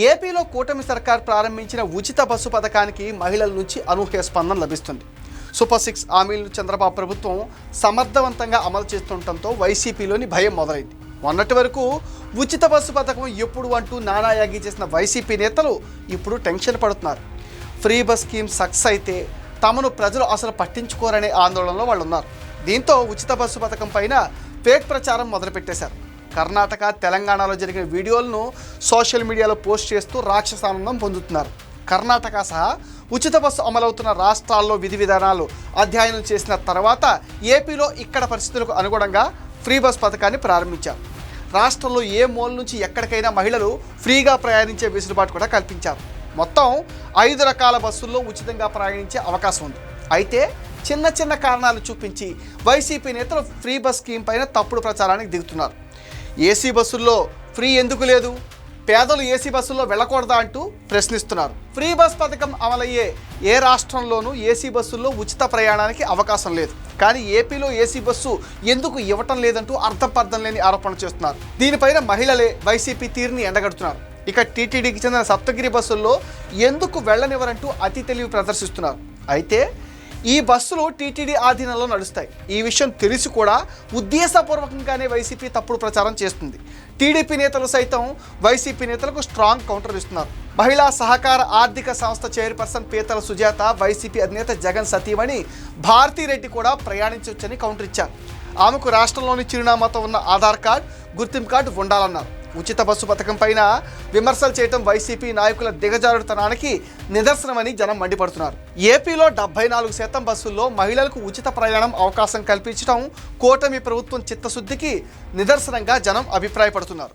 ఏపీలో కూటమి సర్కార్ ప్రారంభించిన ఉచిత బస్సు పథకానికి మహిళల నుంచి అనూహ్య స్పందన లభిస్తుంది. సూపర్ 6 హామీలను చంద్రబాబు ప్రభుత్వం సమర్థవంతంగా అమలు చేస్తుండటంతో వైసీపీలోని భయం మొదలైంది. మొన్నటి వరకు ఉచిత బస్సు పథకం ఎప్పుడు అంటూ నానాయాగి చేసిన వైసీపీ నేతలు ఇప్పుడు టెన్షన్ పడుతున్నారు. ఫ్రీ బస్ స్కీమ్ సక్సెస్ అయితే తమను ప్రజలు అసలు పట్టించుకోరనే ఆందోళనలో వాళ్ళు ఉన్నారు. దీంతో ఉచిత బస్సు పథకం పైన ఫేక్ ప్రచారం మొదలుపెట్టేశారు. కర్ణాటక, తెలంగాణలో జరిగిన వీడియోలను సోషల్ మీడియాలో పోస్ట్ చేస్తూ రాక్షసానందం పొందుతున్నారు. కర్ణాటక సహా ఉచిత బస్సు అమలవుతున్న రాష్ట్రాల్లో విధి విధానాలు అధ్యయనం చేసిన తర్వాత ఏపీలో ఇక్కడ పరిస్థితులకు అనుగుణంగా ఫ్రీ బస్ పథకాన్ని ప్రారంభించారు. రాష్ట్రంలో ఏ మూల నుంచి ఎక్కడికైనా మహిళలు ఫ్రీగా ప్రయాణించే వెసులుబాటు కూడా కల్పించారు. మొత్తం 5 రకాల బస్సుల్లో ఉచితంగా ప్రయాణించే అవకాశం ఉంది. అయితే చిన్న చిన్న కారణాలు చూపించి వైసీపీ నేతలు ఫ్రీ బస్ స్కీమ్ పైన తప్పుడు ప్రచారానికి దిగుతున్నారు. ఏసీ బస్సుల్లో ఫ్రీ ఎందుకు లేదు, పేదలు ఏసీ బస్సుల్లో వెళ్ళకూడదా అంటూ ప్రశ్నిస్తున్నారు. ఫ్రీ బస్ పథకం అమలయ్యే ఏ రాష్ట్రంలోనూ ఏసీ బస్సుల్లో ఉచిత ప్రయాణానికి అవకాశం లేదు. కానీ ఏపీలో ఏసీ బస్సు ఎందుకు ఇవ్వటం లేదంటూ అర్థం లేని ఆరోపణలు చేస్తున్నారు. దీనిపైన మహిళలే వైసీపీ తీరుని ఎండగడుతున్నారు. ఇక టీటీడీకి చెందిన సప్తగిరి బస్సుల్లో ఎందుకు వెళ్ళనివ్వరంటూ అతి తెలివి ప్రదర్శిస్తున్నారు. అయితే ఈ బస్సులు టీటీడీ ఆధీనంలో నడుస్తాయి. ఈ విషయం తెలిసి కూడా ఉద్దేశపూర్వకంగానే వైసీపీ తప్పుడు ప్రచారం చేస్తుంది. టీడీపీ నేతలు సైతం వైసీపీ నేతలకు స్ట్రాంగ్ కౌంటర్ ఇస్తున్నారు. మహిళా సహకార ఆర్థిక సంస్థ చైర్పర్సన్ పీతల సుజాత, వైసీపీ అధినేత జగన్ సతీమణి భారతీరెడ్డి కూడా ప్రయాణించవచ్చని కౌంటర్ ఇచ్చారు. ఆమెకు రాష్ట్రంలోని చిరునామాతో ఉన్న ఆధార్ కార్డు, గుర్తింపు కార్డు ఉండాలన్నారు. ఉచిత బస్సు పథకం పైన విమర్శలు చేయడం వైసీపీ నాయకుల దిగజారుతనానికి నిదర్శనమని జనం మండిపడుతున్నారు. ఏపీలో 74% బస్సుల్లో మహిళలకు ఉచిత ప్రయాణం అవకాశం కల్పించడం కూటమి ప్రభుత్వం చిత్తశుద్ధికి నిదర్శనంగా జనం అభిప్రాయపడుతున్నారు.